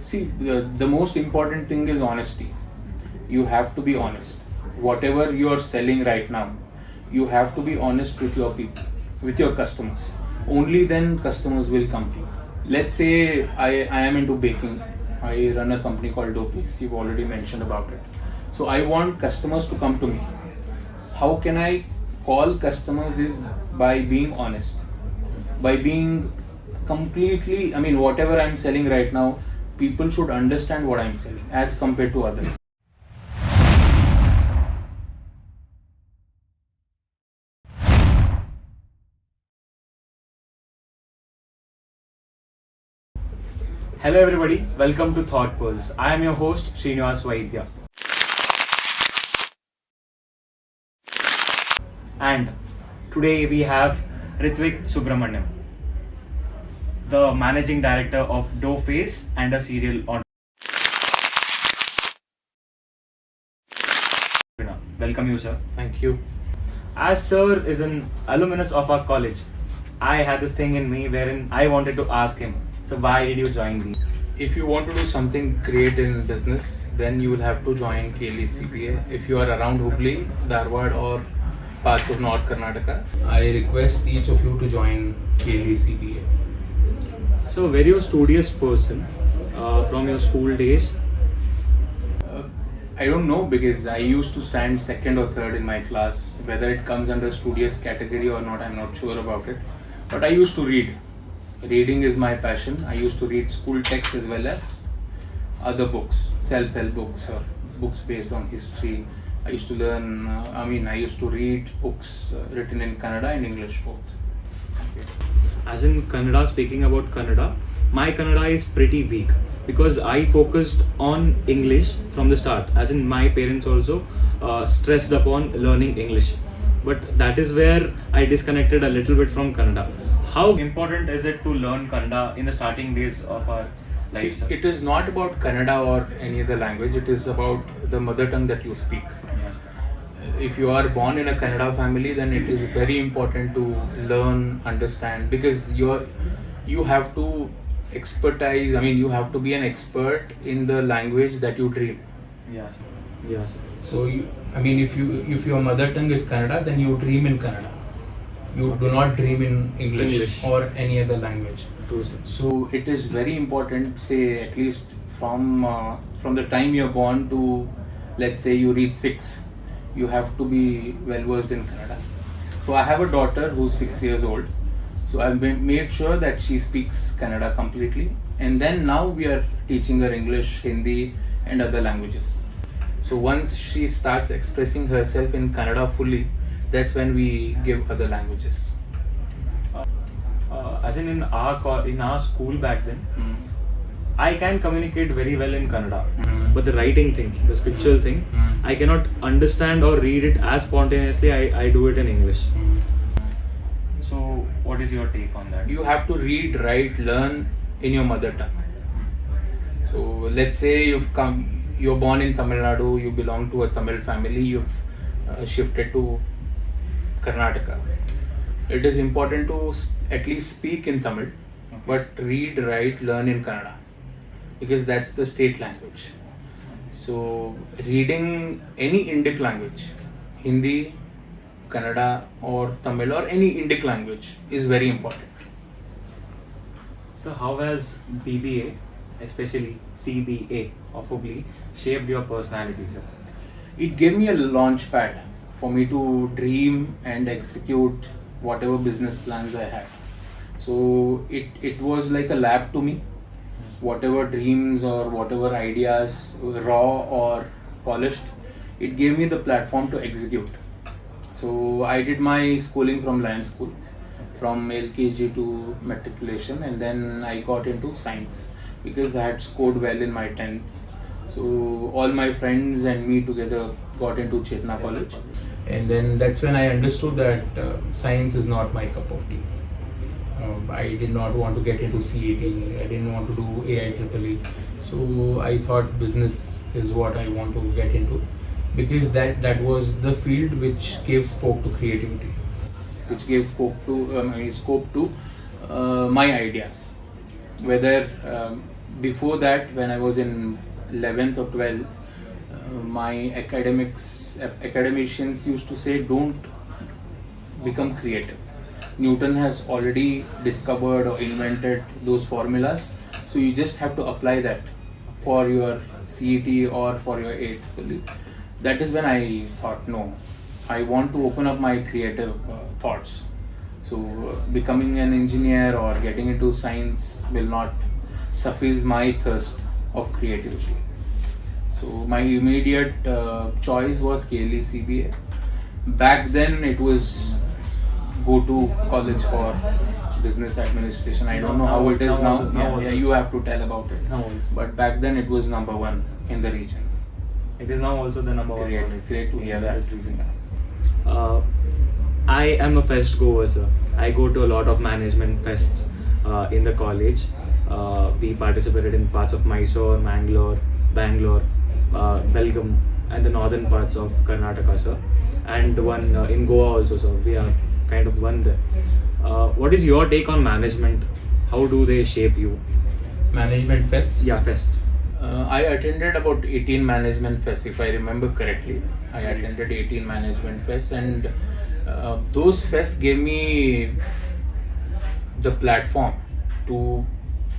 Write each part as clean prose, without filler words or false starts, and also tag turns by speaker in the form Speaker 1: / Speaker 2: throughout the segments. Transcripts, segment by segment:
Speaker 1: See, the most important thing is honesty. You have to be honest. Whatever you are selling right now, you have to be honest with your people, with your customers. Only then customers will come to you. Let's say I am into baking. I run a company called Doughpaze. You've already mentioned about it. So I want customers to come to me. How can I call customers is by being honest, by being completely, whatever I'm selling right now, people should understand what I'm selling as compared to others.
Speaker 2: Hello everybody, welcome to Thought Pulse. I am your host Srinivas Vaidya. And today we have Rithwik Subramanya, the managing director of Doughpaze and a serial entrepreneur. Welcome you, sir.
Speaker 1: Thank you.
Speaker 2: As sir is an alumnus of our college, I had this thing in me wherein I wanted to ask him, so why did you join me?
Speaker 1: If you want to do something great in business, then you will have to join KLE CPA. If you are around Hubli, Dharwad or parts of North Karnataka, I request each of you to join KLE CPA.
Speaker 2: So, very a studious person from your school days.
Speaker 1: I don't know because I used to stand second or third in my class. Whether it comes under studious category or not, I'm not sure about it. But I used to read. Reading is my passion. I used to read school texts as well as other books, self-help books or books based on history. I used to learn, I used to read books written in Kannada and English both.
Speaker 2: Okay. As in Kannada, speaking about Kannada, my Kannada is pretty weak because I focused on English from the start. As in my parents also stressed upon learning English. But that is where I disconnected a little bit from Kannada. How important is it to learn Kannada in the starting days of our life?
Speaker 1: It is not about Kannada or any other language. It is about the mother tongue that you speak.
Speaker 2: Yes.
Speaker 1: If you are born in a Kannada family, then it is very important to learn, understand, because you have to expertise. You have to be an expert in the language that you dream.
Speaker 2: Yes. Yes.
Speaker 1: So if your mother tongue is Kannada, then you dream in Kannada. You do not dream in English or any other language.
Speaker 2: True, sir.
Speaker 1: So it is very important, say at least from the time you're born to, let's say you reach 6, you have to be well versed in Kannada. So I have a daughter who's 6 years old. So I've made sure that she speaks Kannada completely, and then now we are teaching her English, Hindi, and other languages. So once she starts expressing herself in Kannada fully, that's when we give other languages.
Speaker 2: As in our school back then, I can communicate very well in Kannada, but the writing thing, the scriptural thing, I cannot understand or read it as spontaneously. I do it in English. So, what is your take on that?
Speaker 1: You have to read, write, learn in your mother tongue. So let's say you're born in Tamil Nadu, you belong to a Tamil family, you've shifted to Karnataka. It is important to at least speak in Tamil, but read, write, learn in Kannada, because that's the state language. So reading any Indic language, Hindi, Kannada or Tamil or any Indic language is very important.
Speaker 2: So how has BBA, especially CBA of Hubli, shaped your personality, sir?
Speaker 1: It gave me a launch pad for me to dream and execute whatever business plans I had. So it was like a lab to me. Whatever dreams or whatever ideas, raw or polished, it gave me the platform to execute. So I did my schooling from Lion School, from LKG to matriculation, and then I got into science because I had scored well in my 10th. So all my friends and me together got into Chetna College, and then that's when I understood that science is not my cup of tea. I did not want to get into CET, I didn't want to do AIEEE. So I thought business is what I want to get into, because that was the field which gave scope to creativity, which gave scope to my ideas. Whether before that, when I was in 11th or 12th, my academicians used to say, don't become creative. Newton has already discovered or invented those formulas, so you just have to apply that for your CET or for your 8th. That is when I thought, no, I want to open up my creative thoughts. So becoming an engineer or getting into science will not suffice my thirst of creativity. So my immediate choice was KLE CBA. Back then it was go to college for business administration. I don't know how it is now. Yeah, you have to tell about it.
Speaker 2: Now also.
Speaker 1: But back then it was number one in the region.
Speaker 2: It is now also the number one.
Speaker 1: Great to hear that.
Speaker 2: This region. I am a fest goer, sir. I go to a lot of management fests in the college. We participated in parts of Mysore, Bangalore, Belgaum, and the northern parts of Karnataka, sir. And one in Goa also, sir. We have kind of won there. What is your take on management? How do they shape you?
Speaker 1: Management fests?
Speaker 2: Yeah, fests.
Speaker 1: I attended about 18 management fests, if I remember correctly. I attended 18 management fests, and those fests gave me the platform to,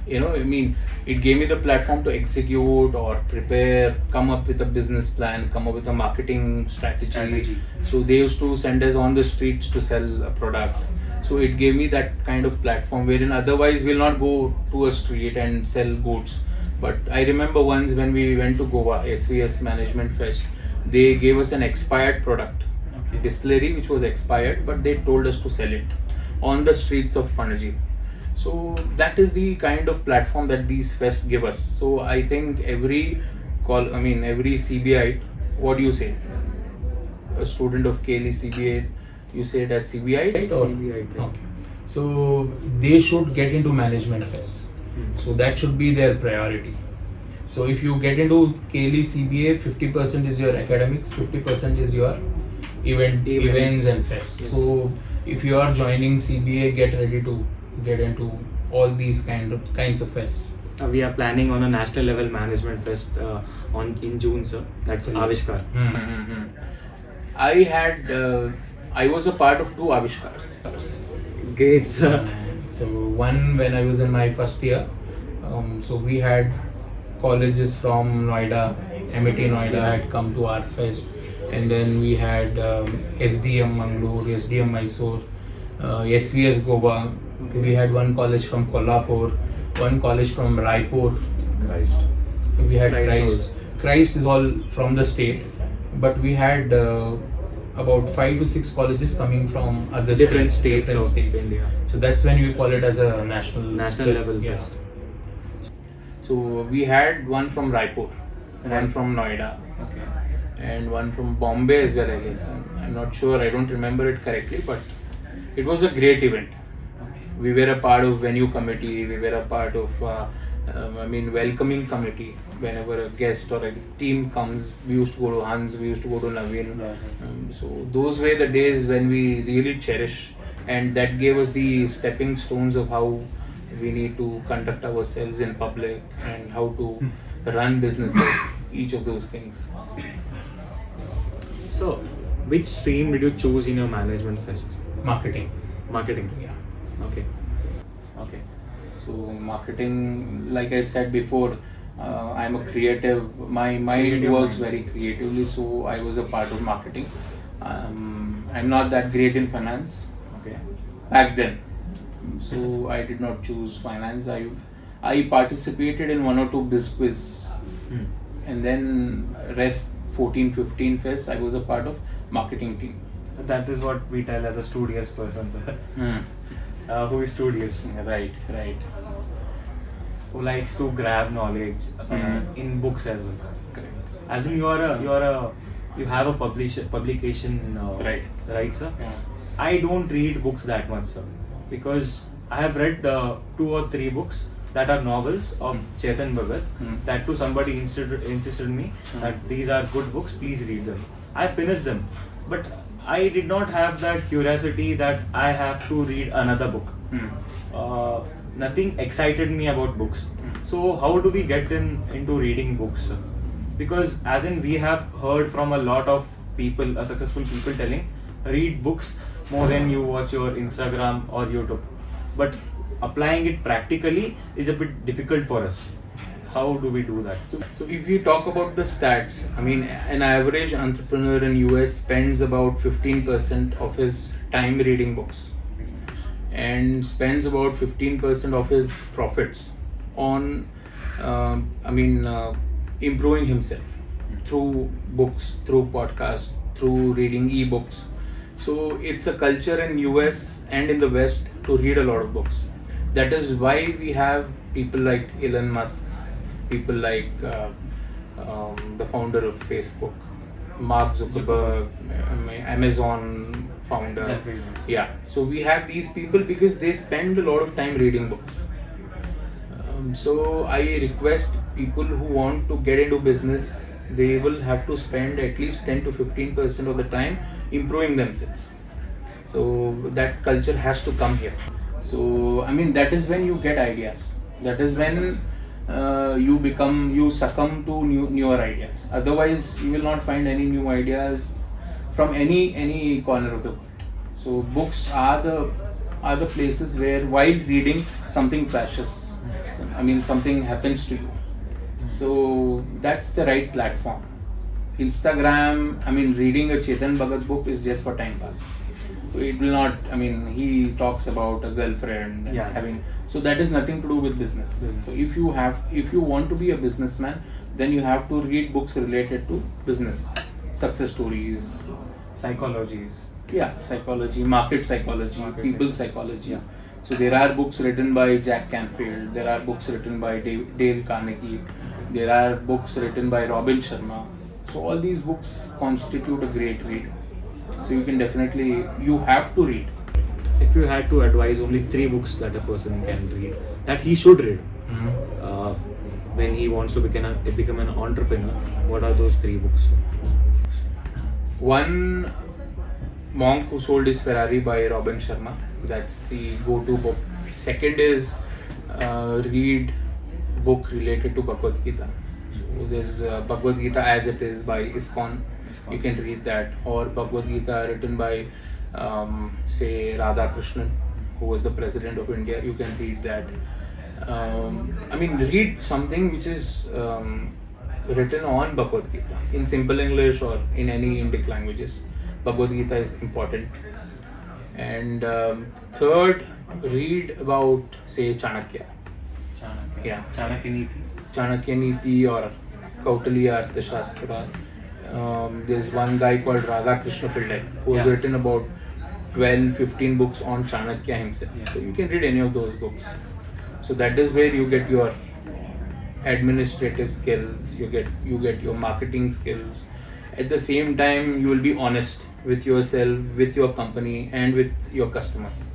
Speaker 1: it gave me the platform to execute or prepare, come up with a business plan, come up with a marketing strategy. So they used to send us on the streets to sell a product. So it gave me that kind of platform wherein otherwise we'll not go to a street and sell goods. But I remember once when we went to Goa, SVS Management Fest, they gave us an expired product, distillery which was expired, but they told us to sell it on the streets of Panaji. So that is the kind of platform that these fests give us. So I think every CBI, what do you say? A student of KLE CBA, you say it as CBI, right?
Speaker 2: CBI.
Speaker 1: Okay. So they should get into management fests. So that should be their priority. So if you get into KLE CBA, 50% is your academics, 50% is your events and fests. Yes. So if you are joining CBA, get ready to get into all these kinds of fests.
Speaker 2: We are planning on a national level management fest in June, sir. That's Avishkar.
Speaker 1: I was a part of 2 Avishkars.
Speaker 2: Great, sir.
Speaker 1: So one when I was in my first year, so we had colleges from Noida, MIT Noida had come to our fest, and then we had SDM Mangalore, SDM Mysore, SVS Goa. We had one college from Kolhapur, one college from Raipur. We had Christ. Christ is all from the state, but we had about 5 to 6 colleges coming from other
Speaker 2: different states of India.
Speaker 1: So that's when we call it as a national
Speaker 2: level fest.
Speaker 1: So we had one from Raipur, one from Noida, and one from Bombay as well, I guess. I'm not sure, I don't remember it correctly, but it was a great event. We were a part of venue committee, we were a part of welcoming committee. Whenever a guest or a team comes, we used to go to Hans, we used to go to Naveen. So those were the days when we really cherish, and that gave us the stepping stones of how we need to conduct ourselves in public and how to run businesses, each of those things.
Speaker 2: So, which stream did you choose in your management fests?
Speaker 1: Marketing.
Speaker 2: Yeah. Okay.
Speaker 1: So marketing, like I said before, I'm a creative. My mind works very creatively, so I was a part of marketing. I'm not that great in finance. Back then, so I did not choose finance. I participated in 1 or 2 biz quiz, and then rest 14-15 fests I was a part of marketing team.
Speaker 2: That is what we tell as a studious person, sir. Who is studious?
Speaker 1: Right.
Speaker 2: Who likes to grab knowledge in books as well.
Speaker 1: Correct.
Speaker 2: As in you have a publication, right, sir?
Speaker 1: Yeah.
Speaker 2: I don't read books that much, sir, because I have read 2 or 3 books that are novels of Chetan Bhagat. That too, somebody insisted me that these are good books, please read them. I finished them, but I did not have that curiosity that I have to read another book. Nothing excited me about books. So how do we get into reading books, sir? Because as in we have heard from a lot of people, successful people telling, read books more than you watch your Instagram or YouTube. But applying it practically is a bit difficult for us. How do we do that?
Speaker 1: So if you talk about the stats, I mean, an average entrepreneur in US spends about 15% of his time reading books and spends about 15% of his profits on, improving himself through books, through podcasts, through reading ebooks. So it's a culture in US and in the West to read a lot of books. That is why we have people like Elon Musk, people like the founder of Facebook, Mark Zuckerberg, Amazon founder.
Speaker 2: Exactly.
Speaker 1: Yeah, so we have these people because they spend a lot of time reading books. So I request people who want to get into business, they will have to spend at least 10 to 15% of the time improving themselves. So that culture has to come here. So I mean, that is when you get ideas. That is when you succumb to newer ideas. Otherwise, you will not find any new ideas from any corner of the world. So books are the places where while reading something flashes. I mean, something happens to you. So that's the right platform. Instagram, I mean, reading a Chetan Bhagat book is just for time pass. So it will not, I mean, he talks about a girlfriend and
Speaker 2: Yeah.
Speaker 1: having, so that is nothing to do with business. So if you want to be a businessman, then you have to read books related to business, success stories,
Speaker 2: Psychologies.
Speaker 1: psychology, market psychology, people psychology. So there are books written by Jack Canfield, there are books written by Dale Carnegie, there are books written by Robin Sharma. So all these books constitute a great read. So you have to read.
Speaker 2: If you had to advise only 3 books that a person can read, that he should read, when he wants to become an entrepreneur, what are those 3 books?
Speaker 1: One, Monk Who Sold His Ferrari by Robin Sharma. That's the go-to book. Second is read book related to Bhagavad Gita. So there's Bhagavad Gita as it is by ISKCON. You can read that, or Bhagavad Gita written by say Radha Krishnan, who was the president of India. You can read that. Read something which is written on Bhagavad Gita in simple English or in any Indic languages. Bhagavad Gita is important. And third, read about, say, Chanakya. Yeah. Chanakya Niti or Kautilya Arthashastra. There's one guy called Radha Krishna Pillai who has written about 12-15 books on Chanakya himself.
Speaker 2: Yes.
Speaker 1: So you can read any of those books. So that is where you get your administrative skills, you get your marketing skills. At the same time, you will be honest with yourself, with your company, and with your customers.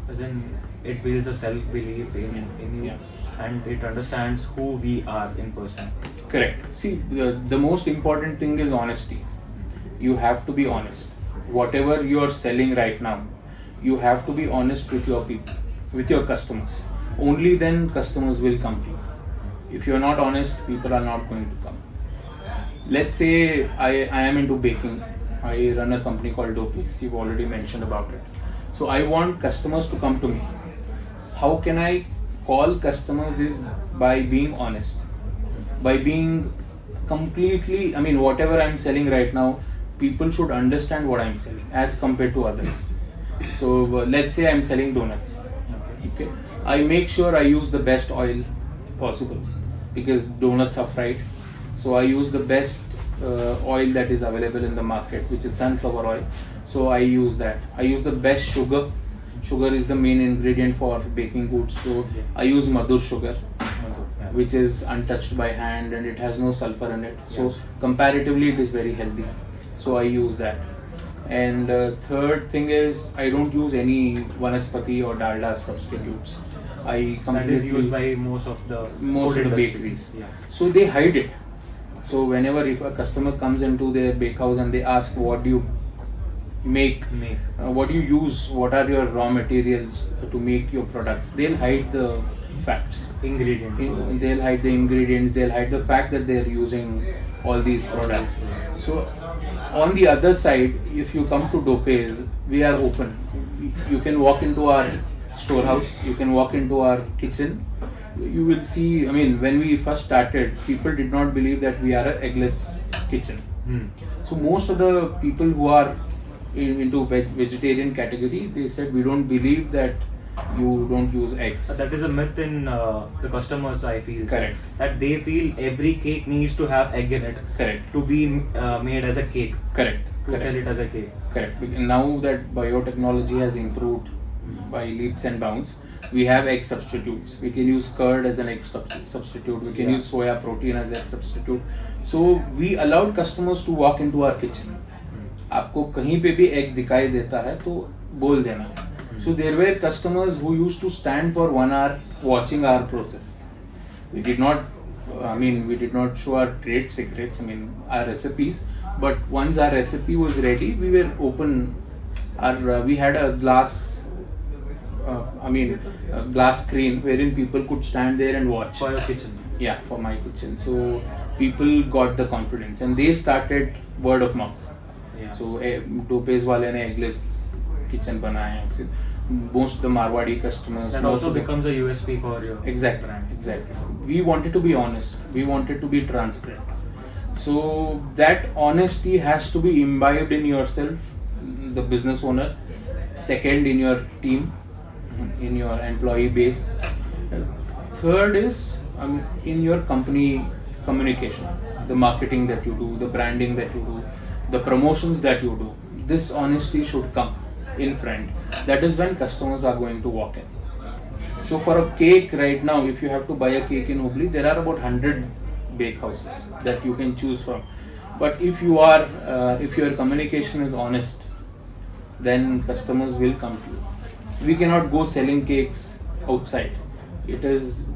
Speaker 2: As in, it builds a self-belief in you, and it understands who we are in person.
Speaker 1: Correct. See, the most important thing is honesty. You have to be honest. Whatever you are selling right now, you have to be honest with your people, with your customers. Only then customers will come to you. If you are not honest, people are not going to come. Let's say I am into baking. I run a company called Doughpaze. You've already mentioned about it. So I want customers to come to me. How can I call customers is by being honest. By being completely, whatever I'm selling right now, people should understand what I'm selling as compared to others. So let's say I'm selling donuts. Okay. I make sure I use the best oil possible because donuts are fried. So I use the best oil that is available in the market, which is sunflower oil. So I use that. I use the best sugar. Sugar is the main ingredient for baking goods. So I use Madhur sugar, which is untouched by hand and it has no sulfur in it. So comparatively it is very healthy. So I use that. And third thing is I don't use any vanaspati or dalda substitutes.
Speaker 2: That is used by most of the
Speaker 1: bakeries. So they hide it. So whenever if a customer comes into their bakehouse and they ask what do you make, what do you use, what are your raw materials to make your products. They'll hide the facts.
Speaker 2: Ingredients.
Speaker 1: They'll hide the ingredients, they'll hide the fact that they're using all these products. So on the other side, if you come to Doughpaze, we are open. You can walk into our storehouse, you can walk into our kitchen. You will see, I mean, when we first started, people did not believe that we are an eggless kitchen. So most of the people who are into vegetarian category, they said, we don't believe that you don't use eggs.
Speaker 2: That is a myth in the customers, I feel.
Speaker 1: Correct.
Speaker 2: That they feel every cake needs to have egg in it.
Speaker 1: Correct.
Speaker 2: To be made as a cake.
Speaker 1: Correct.
Speaker 2: To tell it as a cake.
Speaker 1: Correct. Now that biotechnology has improved by leaps and bounds, we have egg substitutes. We can use curd as an egg substitute. We can use soya protein as egg substitute. So we allowed customers to walk into our kitchen. आपको कहीं पे भी egg दिखाई देता है तो बोल देना. So there were customers who used to stand for 1 hour watching our process. We did not show our trade secrets, our recipes. But once our recipe was ready, we were open. We had a glass screen wherein people could stand there and watch.
Speaker 2: For your kitchen?
Speaker 1: Yeah, for my kitchen. So people got the confidence and they started word of mouth.
Speaker 2: Yeah.
Speaker 1: So Doughpaze wale ne eggless kitchen banaya. Most of the Marwadi customers.
Speaker 2: That also becomes a USP for your
Speaker 1: Exactly.
Speaker 2: brand.
Speaker 1: Exactly. We wanted to be honest. We wanted to be transparent. So that honesty has to be imbibed in yourself, the business owner. Second, in your team, in your employee base. Third is in your company communication, the marketing that you do, the branding that you do, the promotions that you do. This honesty should come in front. That is when customers are going to walk in. So for a cake right now, if you have to buy a cake in Hubli, there are about 100 bake houses that you can choose from. But if your communication is honest, then customers will come to you. We cannot go selling cakes outside. It is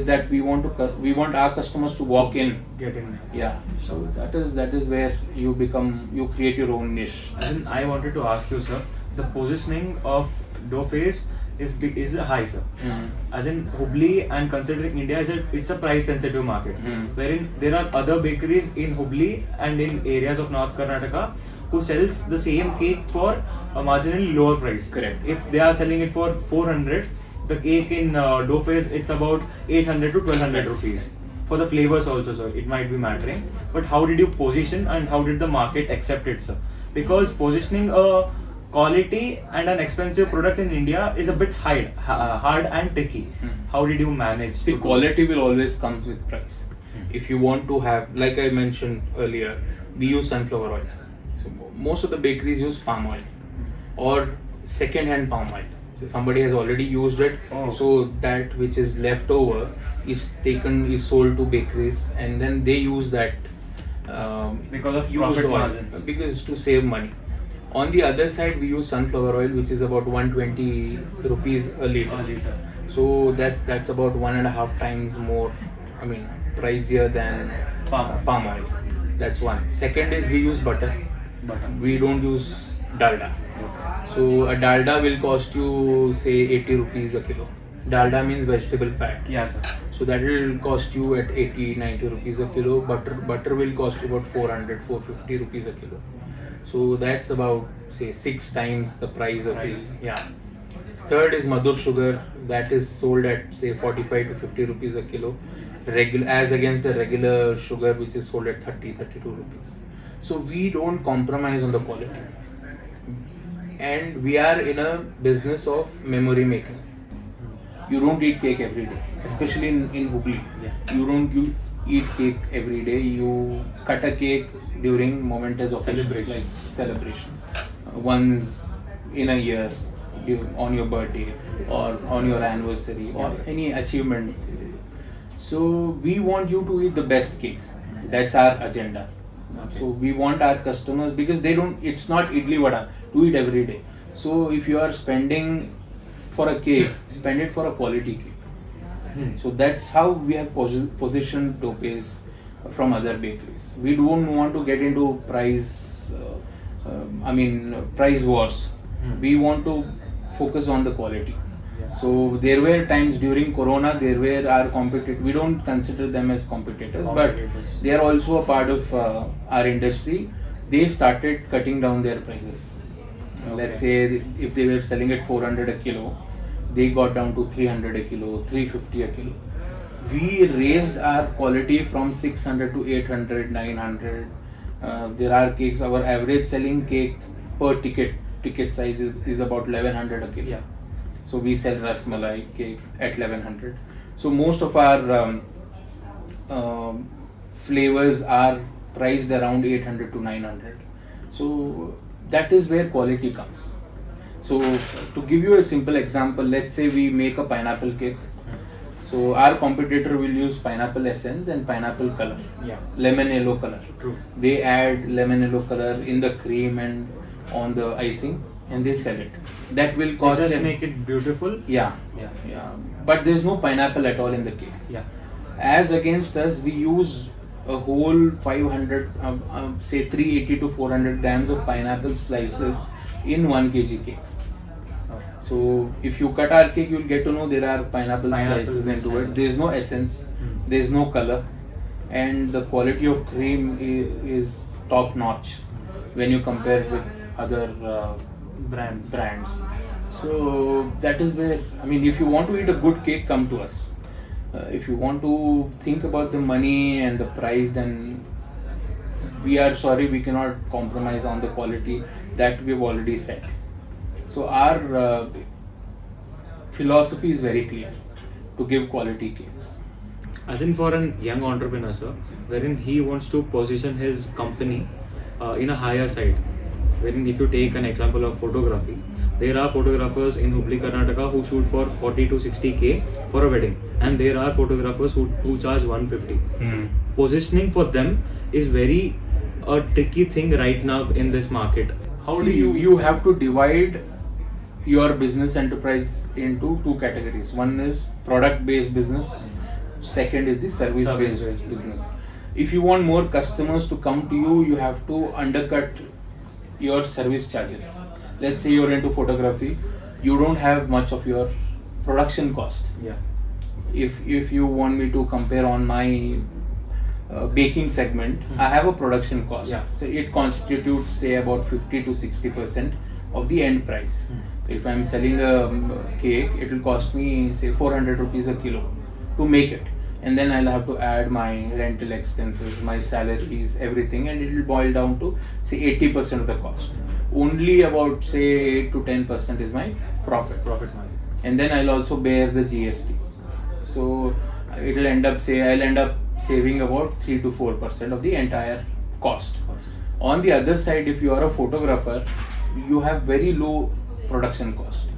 Speaker 1: that we want our customers to walk in.
Speaker 2: Get in.
Speaker 1: Yeah. So that is where you create your own niche.
Speaker 2: And I wanted to ask you, sir, the positioning of Doughpaze is high, sir. As in Hubli, and considering India, it's a price sensitive market, wherein there are other bakeries in Hubli and in areas of North Karnataka who sells the same cake for a marginally lower price.
Speaker 1: Correct.
Speaker 2: If they are selling it for 400, the cake in Doughpaze, it's about 800 to 1200 rupees. For the flavors also, sir, it might be mattering. But how did you position and how did the market accept it, sir? Because positioning a quality and an expensive product in India is a bit hard and tricky. How did you manage?
Speaker 1: See, quality will always comes with price. If you want to have, like I mentioned earlier, we use sunflower oil. So most of the bakeries use palm oil or second-hand palm oil. So somebody has already used it, so that which is left over is sold to bakeries, and then they use that
Speaker 2: because of
Speaker 1: used
Speaker 2: profit
Speaker 1: oil,
Speaker 2: margins.
Speaker 1: because to save money. On the other side, we use sunflower oil, which is about 120 rupees a liter. So that's about 1.5 times more, pricier than palm oil. That's one. Second is we use butter. We don't use dalda. So a dalda will cost you say 80 rupees a kilo. Dalda means vegetable fat.
Speaker 2: Yes, sir.
Speaker 1: So that will cost you at 80-90 rupees a kilo. Butter will cost you about 400-450 rupees a kilo. So that's about say 6 times the price of these. Yeah. Third is Madhur sugar, that is sold at say 45 to 50 rupees a kilo, as against the regular sugar which is sold at 30-32 rupees. So we don't compromise on the quality. And we are in a business of memory making. You don't eat cake every day, especially in Hubli. Yeah. You eat cake every day. You cut a cake during momentous occasions like celebrations. Once in a year, on your birthday or on your anniversary or any achievement. So we want you to eat the best cake. That's our agenda. Okay. So we want our customers, because it's not idli vada to eat every day. So if you are spending for a cake, spend it for a quality cake. So that's how we have positioned Doughpaze from other bakeries. We don't want to get into price price wars. We want to focus on the quality. So there were times during Corona, there were our competitors. We don't consider them as competitors, but they are also a part of our industry. They started cutting down their prices. Let's say if they were selling at 400 a kilo, they got down to 300 a kilo, 350 a kilo. We raised our quality from 600 to 800, 900. There are cakes. Our average selling cake per ticket size is about 1100 a kilo.
Speaker 2: Yeah.
Speaker 1: So we sell rasmalai cake at 1100. So most of our flavors are priced around 800 to 900. So that is where quality comes. So to give you a simple example, let's say we make a pineapple cake. So our competitor will use pineapple essence and pineapple color, lemon yellow color.
Speaker 2: True.
Speaker 1: They add lemon yellow color in the cream and on the icing, and they sell it. That will cost
Speaker 2: Just
Speaker 1: them.
Speaker 2: make it beautiful.
Speaker 1: Yeah. But there's no pineapple at all in the cake.
Speaker 2: Yeah.
Speaker 1: As against us, we use a whole 500, say 380 to 400 grams of pineapple slices in 1 kg cake. So if you cut our cake, you'll get to know there are pineapple slices into it. There's no essence, there's no color, and the quality of cream is top notch when you compare with other
Speaker 2: Brands.
Speaker 1: So that is where, if you want to eat a good cake, come to us. If you want to think about the money and the price, then we are sorry, we cannot compromise on the quality that we've already set. So our philosophy is very clear, to give quality cakes.
Speaker 2: As in for an young entrepreneur, sir, wherein he wants to position his company in a higher side. Wherein if you take an example of photography, there are photographers in Hubli, Karnataka who shoot for 40 to 60k for a wedding, and there are photographers who charge 150. Positioning for them is very a tricky thing right now in this market. How do
Speaker 1: you have to divide your business enterprise into two categories. One is product based business, second is the service based business. If you want more customers to come to you, you have to undercut your service charges. Let's say you're into photography, you don't have much of your production cost. If you want me to compare on my baking segment, I have a production cost. So it constitutes say about 50 to 60% of the end price. If I'm selling a cake, it will cost me say 400 rupees a kilo to make it, and then I'll have to add my rental expenses, my salaries, everything, and it will boil down to say 80% of the cost. Only about say 8 to 10% is my profit margin, and then I'll also bear the GST. So it'll end up I'll end up saving about 3 to 4% of the entire cost. On the other side, if you are a photographer, you have very low production cost.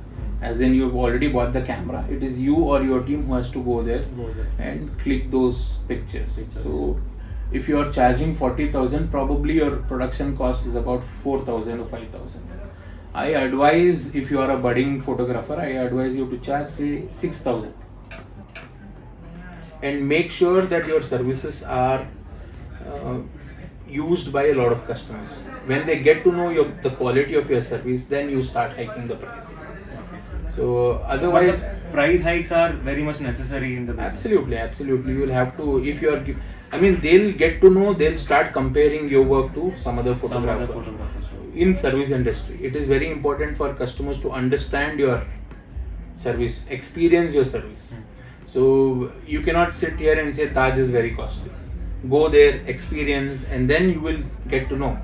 Speaker 1: As in, you've already bought the camera, it is you or your team who has to go there and click those pictures. So if you are charging 40,000, probably your production cost is about 4,000 or 5,000. I advise, if you are a budding photographer, I advise you to charge say 6,000, and make sure that your services are used by a lot of customers. When they get to know the quality of your service, then you start hiking the price. So otherwise,
Speaker 2: price hikes are very much necessary in the business.
Speaker 1: Absolutely. You will have to, if you are, they'll get to know, they'll start comparing your work to some other photographer. In service industry, it is very important for customers to understand your service, experience your service. So you cannot sit here and say Taj is very costly. Go there, experience, and then you will get to know.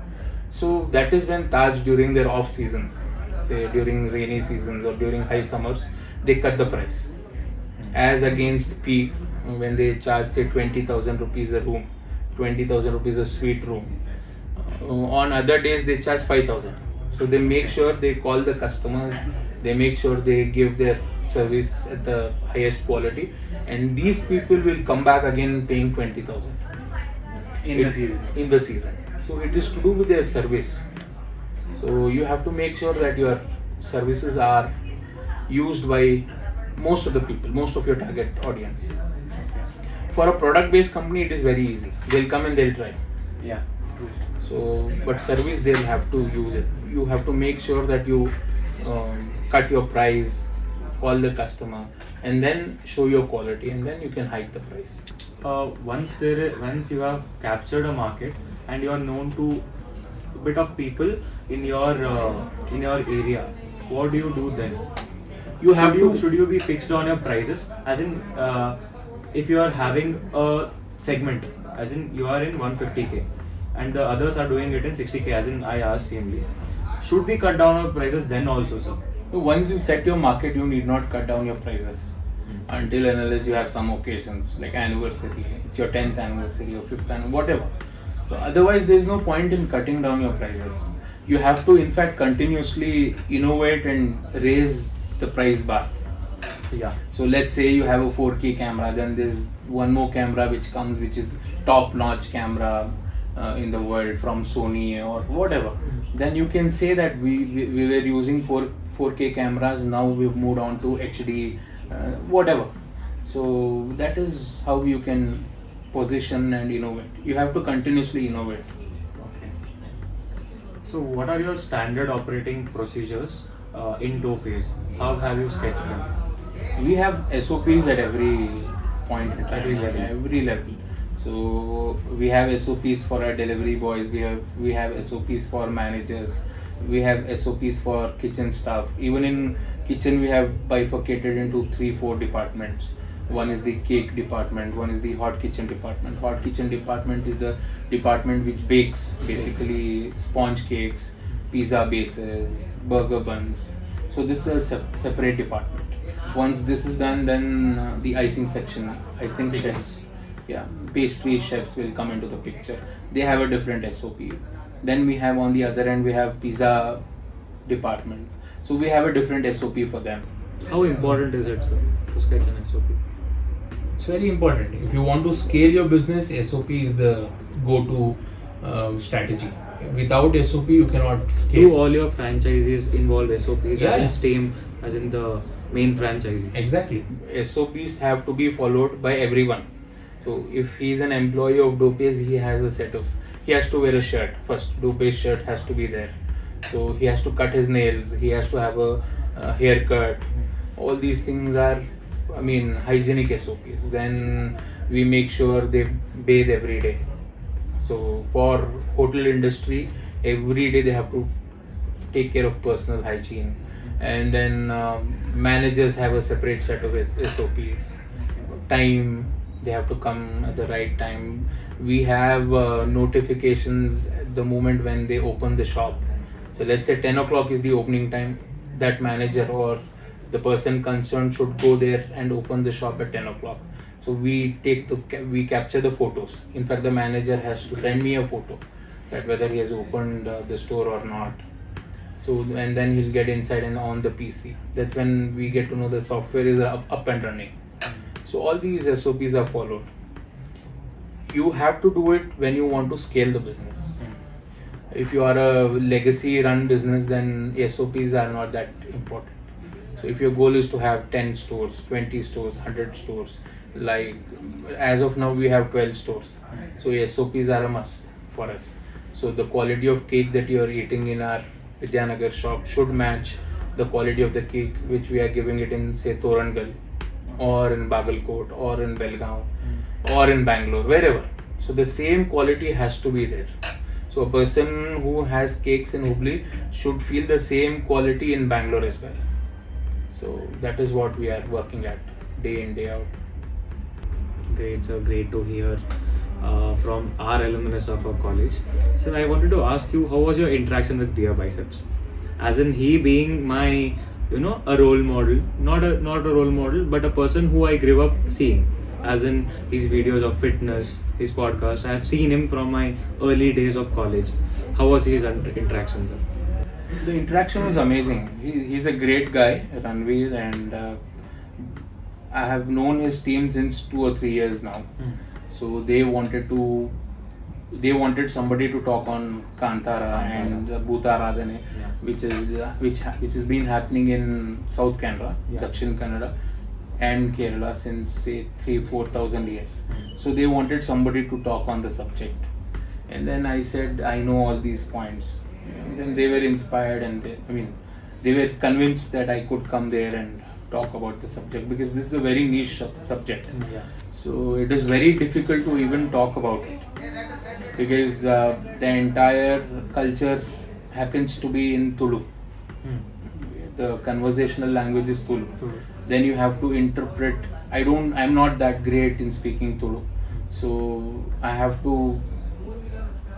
Speaker 1: So that is when Taj, during their off seasons, say during rainy seasons or during high summers, they cut the price. As against peak, when they charge say 20,000 rupees a room, 20,000 rupees a suite room. On other days they charge 5,000. So they make sure they call the customers, they make sure they give their service at the highest quality, and these people will come back again paying 20,000 in the season. So it is to do with their service. So you have to make sure that your services are used by most of the people, most of your target audience. For a product based company, it is very easy. They'll come and they'll try.
Speaker 2: Yeah, true.
Speaker 1: So, but service they'll have to use it. You have to make sure that you cut your price, call the customer, and then show your quality, and then you can hike the price.
Speaker 2: Once you have captured a market and you are known to a bit of people in your area, what do you do then? Should you be fixed on your prices, as in if you are having a segment, as in you are in 150k and the others are doing it in 60k, as in I asked CMD, should we cut down our prices then also, sir?
Speaker 1: So once you set your market, you need not cut down your prices until and unless you have some occasions like anniversary, it's your 10th anniversary or 5th anniversary, whatever. So otherwise, there is no point in cutting down your prices. You have to, in fact, continuously innovate and raise the price bar.
Speaker 2: Yeah.
Speaker 1: So let's say you have a 4K camera, then there's one more camera which comes, which is top-notch camera in the world from Sony or whatever. Then you can say that we were using 4K cameras, now we've moved on to HD, whatever. So that is how you can position and innovate. You have to continuously innovate.
Speaker 2: Okay. So what are your standard operating procedures in Doughpaze? How have you sketched them?
Speaker 1: We have SOPs at every point in time,
Speaker 2: Every level.
Speaker 1: So we have SOPs for our delivery boys, we have SOPs for managers, we have SOPs for kitchen staff. Even in kitchen we have bifurcated into 3-4 departments. One is the cake department, one is the hot kitchen department. Hot kitchen department is the department which bakes basically sponge cakes, pizza bases, burger buns. So this is a separate department. Once this is done, then the icing section, icing chefs, pastry chefs will come into the picture. They have a different SOP. Then we have on the other end, we have pizza department. So we have a different SOP for them.
Speaker 2: How important is it, sir, to sketch an SOP?
Speaker 1: It's very important. If you want to scale your business, SOP is the go-to strategy. Without SOP, you cannot scale.
Speaker 2: Do all your franchises involve SOPs,
Speaker 1: Yeah,
Speaker 2: as in same, as in the main franchisee?
Speaker 1: Exactly. SOPs have to be followed by everyone. So if he is an employee of Doughpaze, he has a set of, he has to wear a shirt. First, Doughpaze shirt has to be there. So he has to cut his nails, he has to have a haircut. All these things are, hygienic SOPs. Then we make sure they bathe every day. So for hotel industry, every day they have to take care of personal hygiene. And then managers have a separate set of SOPs. Time, they have to come at the right time. We have notifications at the moment when they open the shop. So let's say 10 o'clock is the opening time. That manager or the person concerned should go there and open the shop at 10 o'clock. So we capture the photos. In fact, the manager has to send me a photo that whether he has opened the store or not. So, and then he'll get inside and on the PC. That's when we get to know the software is up and running. So all these SOPs are followed. You have to do it when you want to scale the business. If you are a legacy run business, then SOPs are not that important. So if your goal is to have 10 stores, 20 stores, 100 stores, like as of now we have 12 stores. So SOPs are a must for us. So the quality of cake that you are eating in our Vidyanagar shop should match the quality of the cake which we are giving it in, say, Torangal or in Bagalkot or in Belgaum or in Bangalore, wherever. So the same quality has to be there. So a person who has cakes in Hubli should feel the same quality in Bangalore as well. So that is what we are working at day in, day out.
Speaker 2: Great, sir. Great to hear from our alumnus of our college. Sir, I wanted to ask you, how was your interaction with Dear Biceps? As in he being my, a role model, not a role model, but a person who I grew up seeing. As in his videos of fitness, his podcast. I have seen him from my early days of college. How was his interaction, sir?
Speaker 1: The interaction was amazing. He's a great guy, Ranveer, and I have known his team since 2 or 3 years now. So they wanted somebody to talk on Kantara and Bhutaradhane, which has been happening in South Canada, Dakshin Kannada, and Kerala since say 3,000-4,000 years. So they wanted somebody to talk on the subject, And then I said, I know all these points. And then they were inspired, and they were convinced that I could come there and talk about the subject, because this is a very niche subject.
Speaker 2: Yeah.
Speaker 1: So it is very difficult to even talk about it, because the entire culture happens to be in Tulu. The conversational language is Tulu. Then you have to interpret. I'm not that great in speaking Tulu, so I have to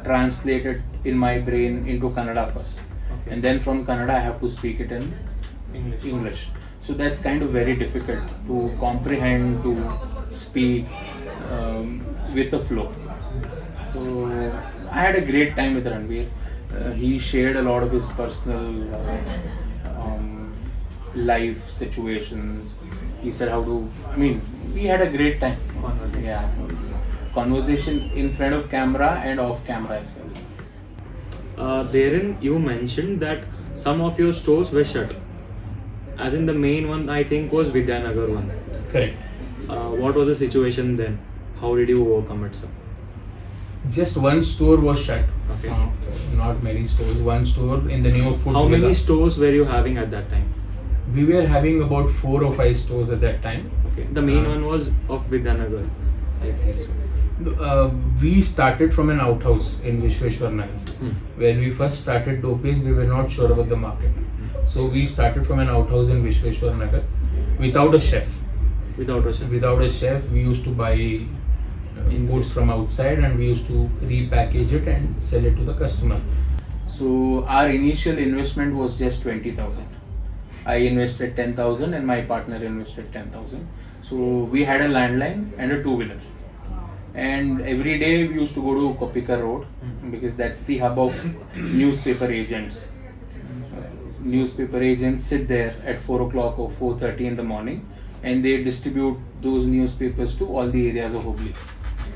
Speaker 1: translate it in my brain into Kannada first, and then from Kannada I have to speak it in English. So that's kind of very difficult to comprehend, to speak with the flow. So I had a great time with Ranveer. He shared a lot of his personal life situations. He said we had a great time.
Speaker 2: Conversation.
Speaker 1: Yeah. Conversation in front of camera and off camera as well.
Speaker 2: Therein you mentioned that some of your stores were shut. As in the main one, I think, was Vidyanagar one.
Speaker 1: Correct.
Speaker 2: What was the situation then? How did you overcome it, sir?
Speaker 1: Just one store was shut.
Speaker 2: Okay.
Speaker 1: Not many stores. One store in the name of Foods
Speaker 2: How many
Speaker 1: Villa.
Speaker 2: stores were you having at that time?
Speaker 1: We were having about 4 or 5 stores at that time.
Speaker 2: Okay. The main one was of Vidyanagar, I think so.
Speaker 1: We started from an outhouse in Vishweshwar Nagar. When we first started Doughpaze, we were not sure about the market. So we started from an outhouse in Vishweshwar Nagar without a chef.
Speaker 2: Without a chef.
Speaker 1: Without a chef, we used to buy goods from outside, and we used to repackage it and sell it to the customer. So our initial investment was just 20,000. I invested 10,000 and my partner invested 10,000. So we had a landline and a two-wheeler. And every day we used to go to Kopika Road, because that's the hub of newspaper agents. Newspaper agents sit there at 4 o'clock or 4:30 in the morning, and they distribute those newspapers to all the areas of Hubli.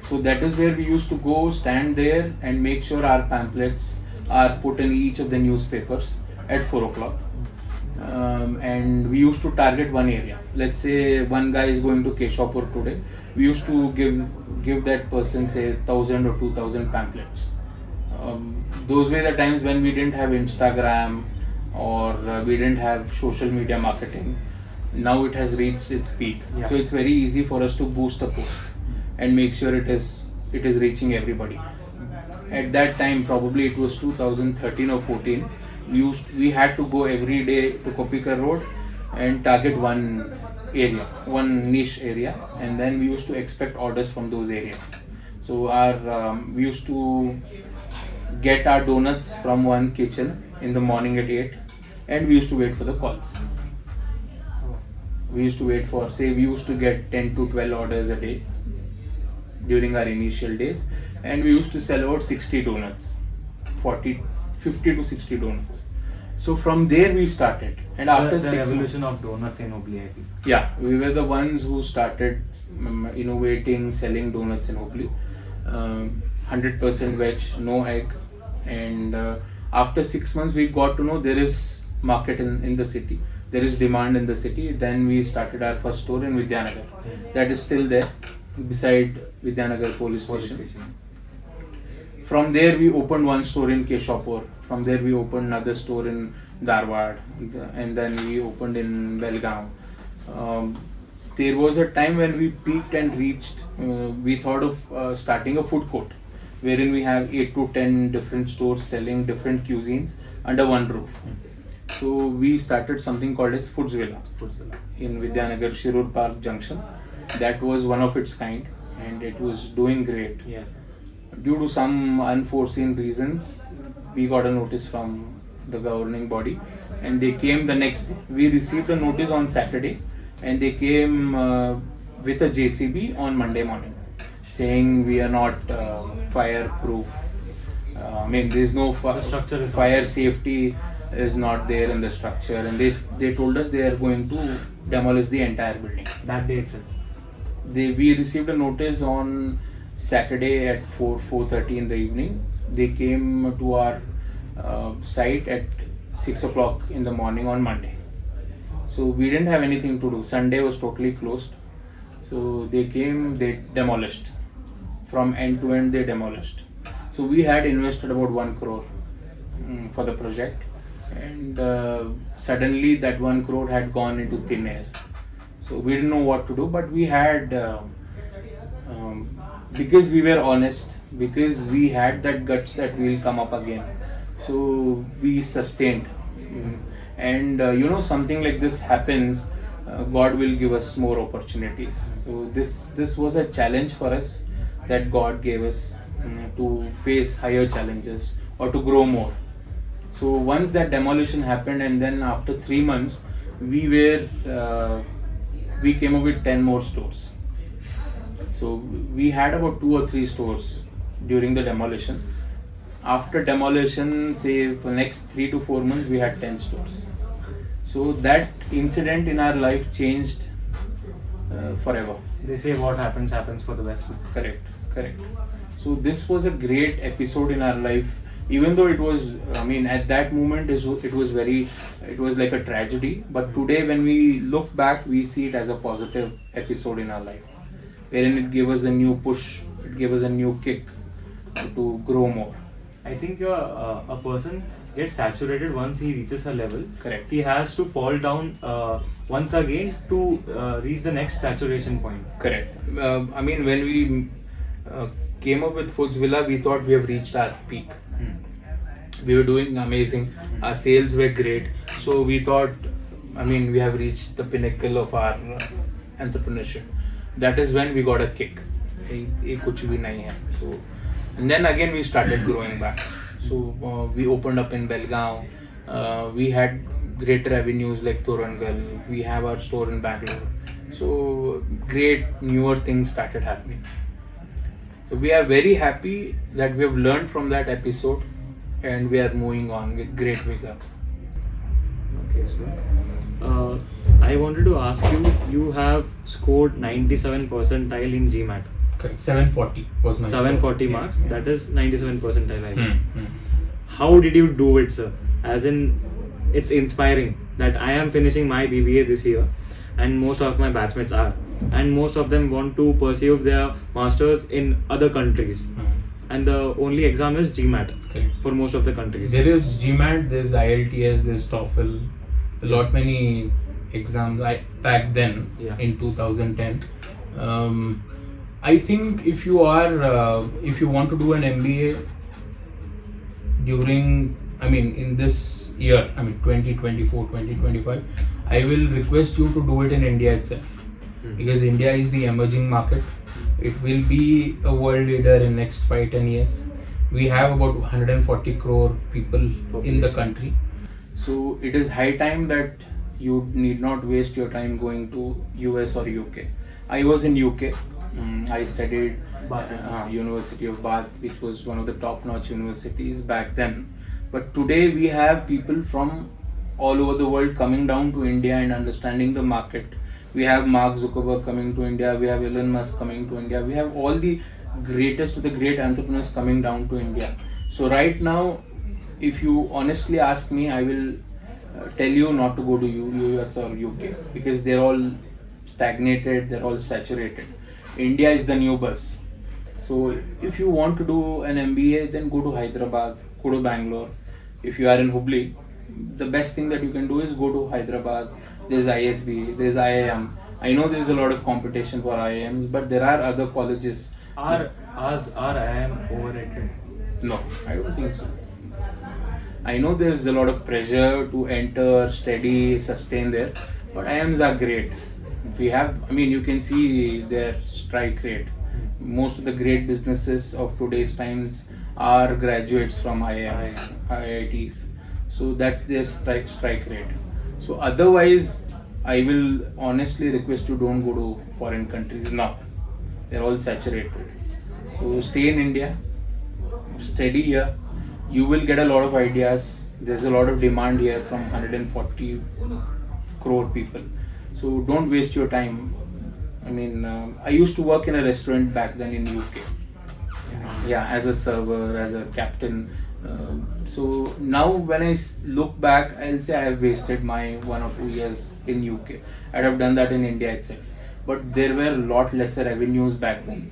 Speaker 1: So that is where we used to go, stand there and make sure our pamphlets are put in each of the newspapers at 4 o'clock. And we used to target one area. Let's say one guy is going to Keshapur today. We used to give that person, say, 1,000 or 2,000 pamphlets. Those were the times when we didn't have Instagram, or we didn't have social media marketing. Now it has reached its peak.
Speaker 2: Yeah.
Speaker 1: So it's very easy for us to boost a post and make sure it is reaching everybody. At that time, probably it was 2013 or 14, we had to go every day to Kopika Road and target one area, one niche area, and then we used to expect orders from those areas. So we used to get our donuts from one kitchen in the morning at 8, and we used to wait for the calls. We used to wait for, say, we used to get 10 to 12 orders a day during our initial days, and we used to sell about 60 donuts, 50 to 60 donuts. So from there we started, and after
Speaker 2: the
Speaker 1: 6
Speaker 2: revolution of donuts in Hubli, I think.
Speaker 1: Yeah, we were the ones who started innovating, selling donuts in Hubli. 100% veg, no egg, and after 6 months we got to know there is market in the city, there is demand in the city. Then we started our first store in Vidyanagar. That is still there beside Vidyanagar police station. From there we opened one store in Keshapur. From there we opened another store in Dharwad, and then we opened in Belgaum. There was a time when we peaked and reached, we thought of starting a food court, wherein we have 8 to 10 different stores selling different cuisines under one roof. So we started something called as Foods Villa in Vidyanagar, Shirur Park Junction. That was one of its kind, and it was doing great.
Speaker 2: Yes.
Speaker 1: Due to some unforeseen reasons, we got a notice from the governing body, and they came the next day. We received a notice on Saturday, and they came with a JCB on Monday morning, saying we are not fireproof. There's no
Speaker 2: The structure is
Speaker 1: fire safety is not there in the structure, and they told us they are going to demolish the entire building.
Speaker 2: That day itself.
Speaker 1: We received a notice on Saturday at 4:30 in the evening. They came to our site at 6 o'clock in the morning on Monday. So we didn't have anything to do. Sunday was totally closed. So they came, they demolished. From end to end they demolished. So we had invested about 1 crore for the project, and suddenly that 1 crore had gone into thin air. So we didn't know what to do, but we had because we were honest, because we had that guts that we'll come up again. So we sustained. And something like this happens, God will give us more opportunities. So this was a challenge for us that God gave us to face higher challenges or to grow more. So once that demolition happened, and then after 3 months, we came up with 10 more stores. So we had about 2 or 3 stores during the demolition. After demolition, say for next 3 to 4 months, we had 10 stores. So that incident in our life changed forever.
Speaker 2: They say what happens happens for the best.
Speaker 1: Correct. So this was a great episode in our life. Even though it was, at that moment it was like a tragedy. But today, when we look back, we see it as a positive episode in our life, wherein it gave us a new push, it gave us a new kick to grow more.
Speaker 2: I think a person gets saturated once he reaches a level.
Speaker 1: Correct.
Speaker 2: He has to fall down once again to reach the next saturation point.
Speaker 1: Correct. When we came up with Foods Villa, we thought we have reached our peak. We were doing amazing. Our sales were great. So we thought, we have reached the pinnacle of our entrepreneurship. That is when we got a kick. Kuch bhi nahi hai. So, and then again we started growing back. So we opened up in Belgaum. We had great revenues like Thorangal. We have our store in Bangalore. So great newer things started happening. So we are very happy that we have learned from that episode, and we are moving on with great vigor.
Speaker 2: Okay, so I wanted to ask you, you have scored 97 percentile in GMAT.
Speaker 1: Correct. 740 was my
Speaker 2: 740
Speaker 1: score.
Speaker 2: marks,
Speaker 1: Yeah.
Speaker 2: that is 97 percentile, I guess. How did you do it, sir? As in, it's inspiring that I am finishing my BBA this year, and most of my batchmates are, and most of them want to pursue their masters in other countries, and the only exam is GMAT.
Speaker 1: Correct.
Speaker 2: For most of the countries.
Speaker 1: There is GMAT, there's IELTS, there's TOEFL, a lot many exams back then.
Speaker 2: Yeah.
Speaker 1: In 2010. I think if you want to do an MBA in this year, 2024, 2025, I will request you to do it in India itself. Because India is the emerging market. It will be a world leader in next 5-10 years. We have about 140 crore people in the country. So it is high time that you need not waste your time going to US or UK. I was in UK. I studied University of Bath, which was one of the top-notch universities back then. But today we have people from all over the world coming down to India and understanding the market. We have Mark Zuckerberg coming to India. We have Elon Musk coming to India. We have all the greatest of the great entrepreneurs coming down to India. So right now, if you honestly ask me, I will tell you not to go to US or UK, because they're all stagnated, they're all saturated. India is the new bus. So if you want to do an MBA, then go to Hyderabad, go to Bangalore. If you are in Hubli, the best thing that you can do is go to Hyderabad. There's ISB, there's IIM. I know there's a lot of competition for IIMs, but there are other colleges.
Speaker 2: Are IIM overrated?
Speaker 1: No, I don't think so. I know there's a lot of pressure to enter, study, sustain there, but IIMs are great. We have, you can see their strike rate. Most of the great businesses of today's times are graduates from IIMs, IITs. So that's their strike rate. So otherwise, I will honestly request you, don't go to foreign countries now. They're all saturated. So stay in India, study here. You will get a lot of ideas. There's a lot of demand here from 140 crore people. So don't waste your time. I used to work in a restaurant back then in UK. Yeah, as a server, as a captain. So now when I look back, I'll say I have wasted my 1 or 2 years in UK. I'd have done that in India itself. but there were a lot lesser avenues back then.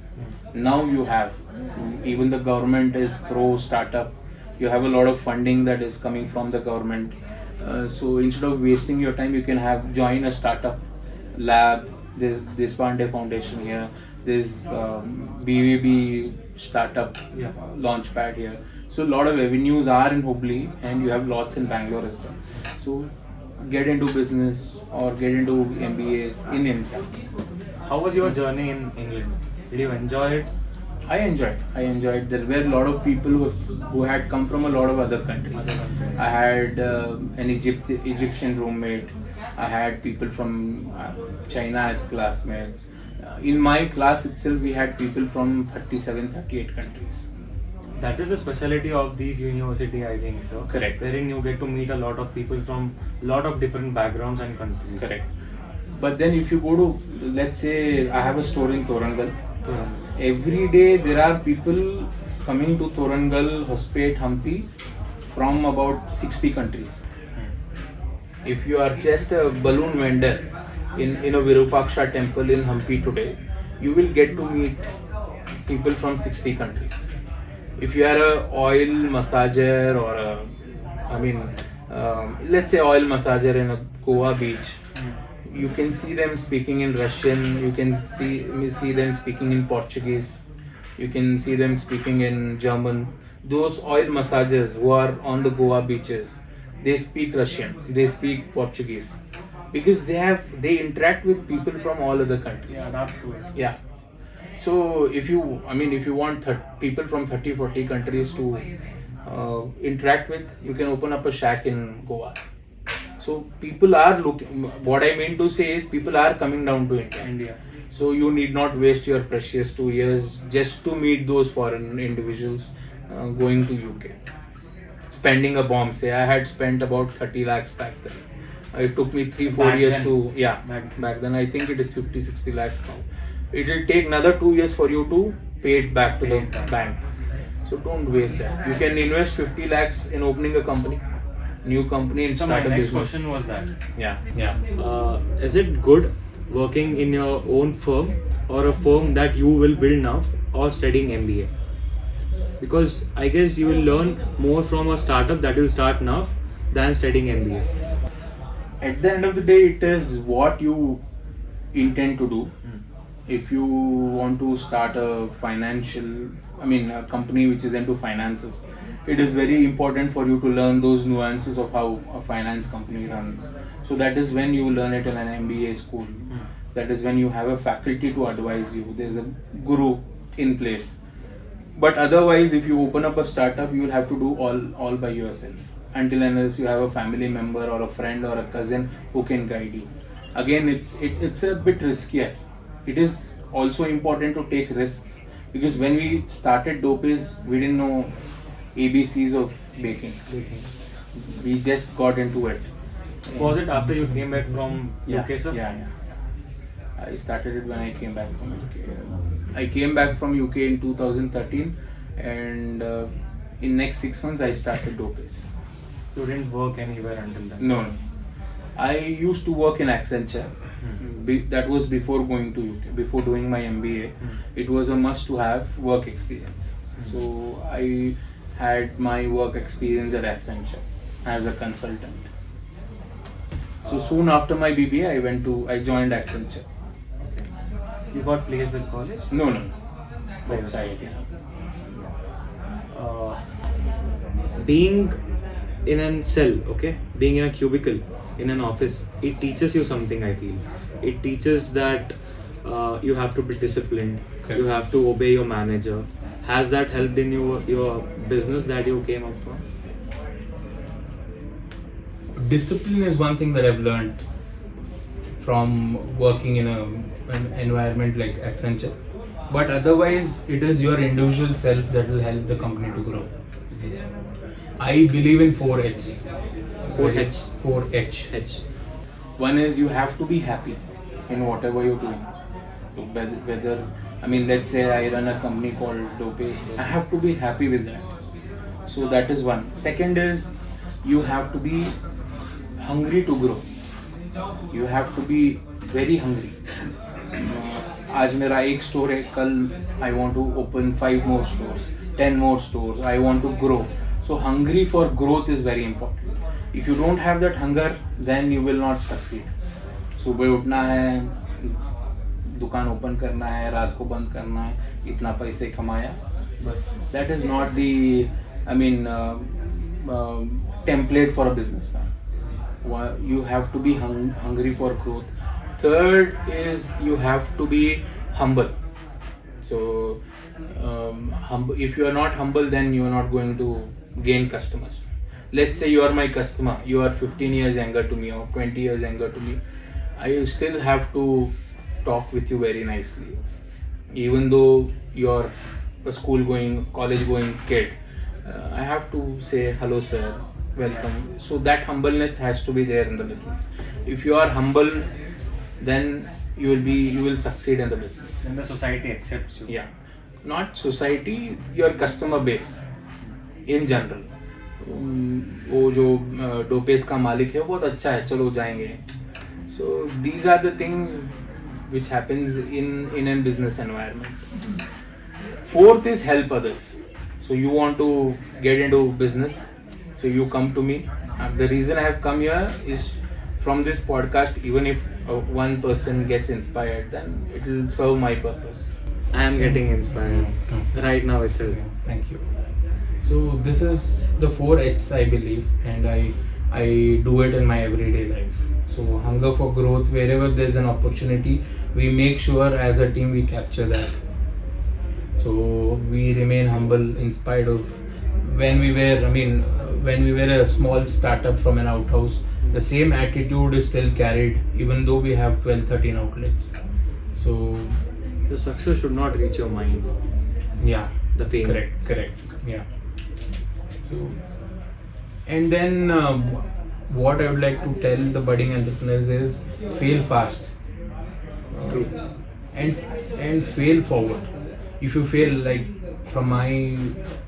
Speaker 1: Now you have, even the government is pro startup. You have a lot of funding that is coming from the government. So instead of wasting your time, you can have join a startup lab. There's this Pandey Foundation here. There's BVB startup
Speaker 2: Yeah.
Speaker 1: launchpad here. So a lot of avenues are in Hubli, and you have lots in Bangalore as well. So get into business or get into MBAs in India.
Speaker 2: How was your journey in England? Did you enjoy it?
Speaker 1: I enjoyed. There were a lot of people who had come from a lot of other countries. I had an Egyptian roommate. I had people from China as classmates. In my class itself, we had people from 37, 38 countries.
Speaker 2: That is the specialty of these university, I think so.
Speaker 1: Correct.
Speaker 2: Wherein you get to meet a lot of people from a lot of different backgrounds and countries.
Speaker 1: Correct. But then if you go to, let's say, I have a store in Thorangal. Every day there are people coming to Thorangal, Hospet, Hampi from about 60 countries. If you are just a balloon vendor in a Virupaksha temple in Hampi today, you will get to meet people from 60 countries. If you are a oil massager or let's say oil massager in a Goa beach, you can see them speaking in Russian, you can see them speaking in Portuguese, you can see them speaking in German. Those oil massagers who are on the Goa beaches, they speak Russian, they speak Portuguese, because they interact with people from all other countries.
Speaker 2: Yeah, that's cool.
Speaker 1: Yeah. So if you want people from 30-40 countries to interact with, you can open up a shack in Goa. So people are looking, what I mean to say is people are coming down to India. So you need not waste your precious 2 years just to meet those foreign individuals going to UK. Spending a bomb, say I had spent about 30 lakhs back then. It took me 3-4
Speaker 2: Back
Speaker 1: years
Speaker 2: then.
Speaker 1: to, back then. I think it is 50-60 lakhs now. It will take another 2 years for you to pay it back to the bank. So don't waste that. You can invest 50 lakhs in opening a company, new company, and
Speaker 2: So
Speaker 1: start
Speaker 2: my
Speaker 1: a
Speaker 2: next
Speaker 1: business.
Speaker 2: question was that.
Speaker 1: Yeah.
Speaker 2: Is it good working in your own firm or a firm that you will build now or studying MBA? Because I guess you will learn more from a startup that will start now than studying MBA.
Speaker 1: At the end of the day, it is what you intend to do. If you want to start a company which is into finances, it is very important for you to learn those nuances of how a finance company runs. So that is when you learn it in an MBA school. That is when you have a faculty to advise you. There's a guru in place. But otherwise, if you open up a startup, you will have to do all by yourself, until unless you have a family member or a friend or a cousin who can guide you. Again, it's a bit riskier. It is also important to take risks, because when we started Doughpaze, we didn't know ABCs of baking. We just got into it.
Speaker 2: Was it after you came back from UK, sir?
Speaker 1: Yeah. I started it when I came back from UK. I came back from UK in 2013, and in next 6 months I started Doughpaze.
Speaker 2: You didn't work anywhere until then?
Speaker 1: No. I used to work in Accenture. That was before going to UK, before doing my MBA. It was a must to have work experience. So I had my work experience at Accenture as a consultant. So soon after my BBA, I joined Accenture.
Speaker 2: You got placed with college?
Speaker 1: No. Outside.
Speaker 2: Being in a cell, okay, being in a cubicle in an office, it teaches you something. I feel it teaches that you have to be disciplined.
Speaker 1: Okay.
Speaker 2: You have to obey your manager. Has that helped in your business that you came up from?
Speaker 1: Discipline is one thing that I've learned from working in an environment like Accenture. But otherwise, it is your individual self that will help the company to grow. I believe in 4 H's.
Speaker 2: 4 H's.
Speaker 1: 4 H. One is you have to be happy in whatever you're doing. So whether, let's say I run a company called Doughpaze, I have to be happy with that. So that is one. Second is you have to be hungry to grow. You have to be very hungry. आज मेरा एक store है, कल I want to open 5 more stores, 10 more stores, I want to grow. So hungry for growth is very important. If you don't have that hunger, then you will not succeed. सुबह उठना है, दुकान open करना है, रात को बंद करना है, इतना पैसे कमाया, बस. That is not the, I mean, template for a businessman. You have to be hungry for growth. Third is you have to be humble. So if you are not humble, then you are not going to gain customers. Let's say you are my customer, you are 15 years younger to me or 20 years younger to me. I still have to talk with you very nicely, even though you're a school going, college going kid. I have to say hello sir, welcome. So that humbleness has to be there in the business. If you are humble, then you will succeed in the business.
Speaker 2: Then the society accepts you.
Speaker 1: Yeah, not society, your customer base in general. वो जो डोपेज का मालिक है वो बहुत अच्छा है, चलो जाएंगे. So these are the things which happens in a business environment. Fourth is help others. So you want to get into business, so you come to me. The reason I have come here is from this podcast, even if one person gets inspired, then it will serve my purpose.
Speaker 2: I am getting inspired right now itself.
Speaker 1: Thank you. So this is the 4 H's I believe, and I do it in my everyday life. So hunger for growth, wherever there's an opportunity, we make sure as a team we capture that. So we remain humble in spite of when we were a small startup from an outhouse, the same attitude is still carried even though we have 12-13 outlets. So
Speaker 2: the success should not reach your mind.
Speaker 1: Yeah,
Speaker 2: the fame.
Speaker 1: Correct. Yeah. So, and then what I would like to tell the budding entrepreneurs is fail fast. And fail forward. If you fail, like from my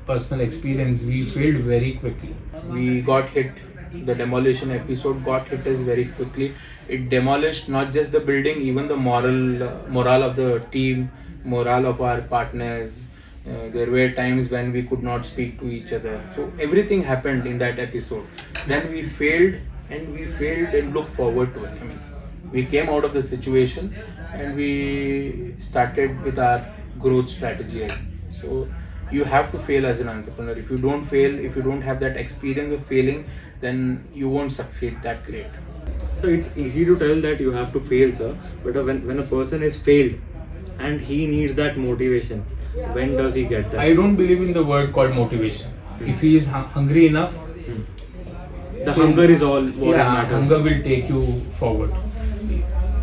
Speaker 1: personal experience, we failed very quickly. We got hit. The demolition episode got hit us very quickly. It demolished not just the building, even the morale of the team, morale of our partners. There were times when we could not speak to each other. So everything happened in that episode. Then we failed and looked forward to it. I mean, we came out of the situation and we started with our growth strategy. So you have to fail as an entrepreneur. If you don't fail, if you don't have that experience of failing, then you won't succeed that great.
Speaker 2: So it's easy to tell that you have to fail, sir, but when a person is failed and he needs that motivation, when does he get that?
Speaker 1: I don't believe in the word called motivation. If he is hungry enough,
Speaker 2: the hunger is all what matters.
Speaker 1: Hunger will take you forward.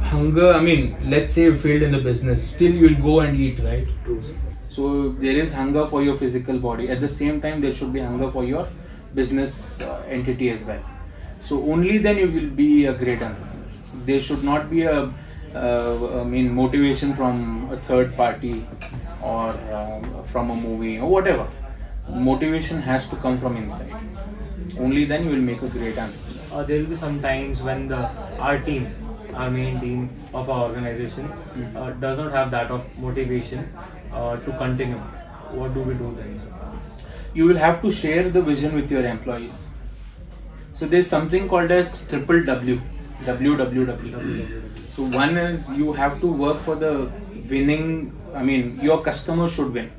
Speaker 1: Hunger, I mean, let's say you failed in the business, still you will go and eat, right?
Speaker 2: True.
Speaker 1: So there is hunger for your physical body. At the same time, there should be hunger for your business entity as well. So only then you will be a great entrepreneur. There should not be a motivation from a third party or from a movie or whatever. Motivation has to come from inside. Only then you will make a great entrepreneur.
Speaker 2: There will be some times when our main team of our organization does not have that of motivation to continue. What do we do then, sir?
Speaker 1: You will have to share the vision with your employees. So there's something called as triple W, WWW. So one is you have to work for the winning, your customer should win.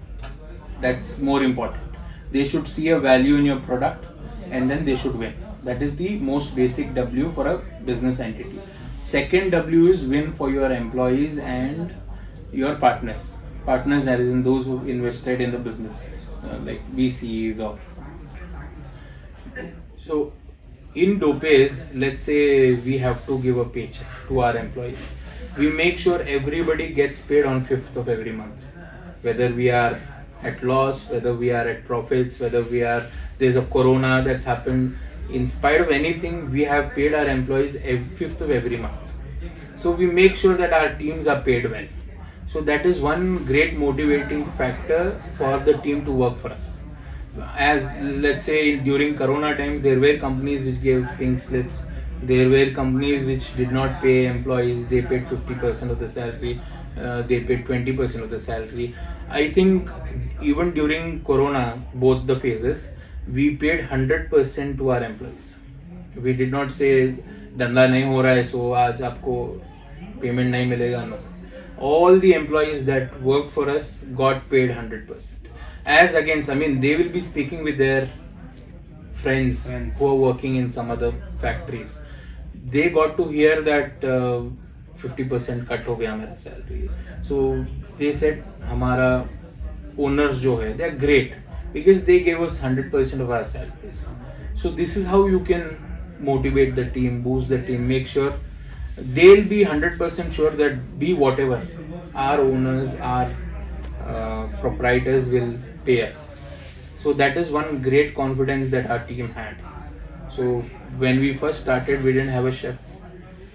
Speaker 1: That's more important. They should see a value in your product and then they should win. That is the most basic W for a business entity. Second W is win for your employees and your partners. Partners as in those who invested in the business, like VCs or. So in Doughpaze, let's say we have to give a paycheck to our employees. We make sure everybody gets paid on 5th of every month. Whether we are at loss, whether we are at profits, whether there's a corona that's happened. In spite of anything, we have paid our employees 5th of every month. So we make sure that our teams are paid well. So that is one great motivating factor for the team to work for us. As let's say during corona times, there were companies which gave pink slips. There were companies which did not pay employees. They paid 50% of the salary. They paid 20% of the salary. I think even during Corona, both the phases, we paid 100% to our employees. We did not say धंधा नहीं हो रहा है so आज आपको payment नहीं मिलेगा. No. All the employees that worked for us got paid 100%. As against, I mean, they will be speaking with their friends who are working in some other factories. They got to hear that 50% cut हो गया मेरा salary. So they said हमारा owners जो है, they are great because they gave us 100% of our salaries. So this is how you can motivate the team, boost the team, make sure they'll be 100% sure that be whatever our owners, our proprietors will pay us. So that is one great confidence that our team had. So when we first started, we didn't have a chef.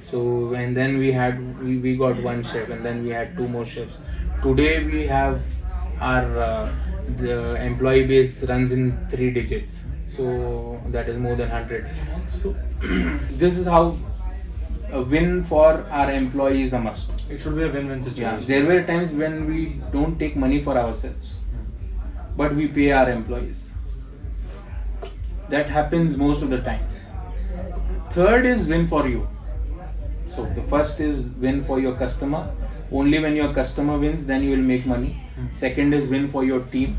Speaker 1: So and then we got one chef, and then we had two more chefs. Today we have our the employee base runs in 3 digits. So that is more than 100. So this is how a win for our employees is a must.
Speaker 2: It should be a win-win situation.
Speaker 1: Yeah, there were times when we don't take money for ourselves, but we pay our employees. That happens most of the times. Third is win for you. So the first is win for your customer. Only when your customer wins, then you will make money. Second is win for your team,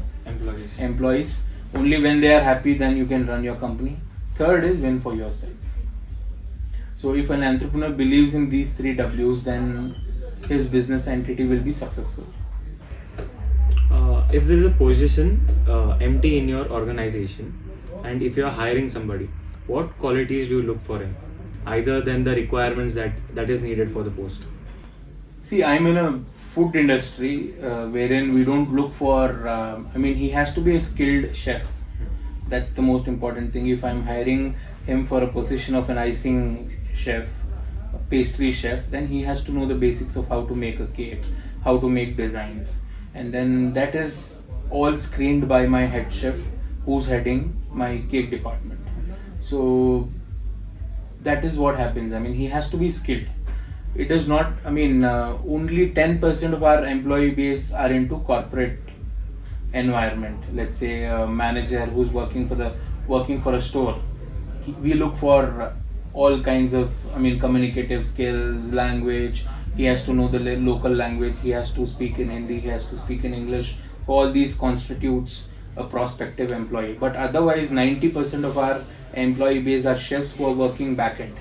Speaker 1: employees. Only when they are happy, then you can run your company. Third is win for yourself. So if an entrepreneur believes in these 3 W's, then his business entity will be successful.
Speaker 2: If there is a position empty in your organization, and if you are hiring somebody, what qualities do you look for him, either than the requirements that is needed for the post?
Speaker 1: See, I'm in a food industry wherein we don't look for, he has to be a skilled chef. That's the most important thing. If I'm hiring him for a position of an icing chef, a pastry chef, then he has to know the basics of how to make a cake, how to make designs. And then that is all screened by my head chef who's heading my cake department. So that is what happens. He has to be skilled. It is not, only 10% of our employee base are into corporate environment. Let's say a manager who's working for a store. We look for all kinds of, communicative skills, language. He has to know the local language. He has to speak in Hindi. He has to speak in English. All these constitutes a prospective employee. But otherwise, 90% of our employee base are chefs who are working back end.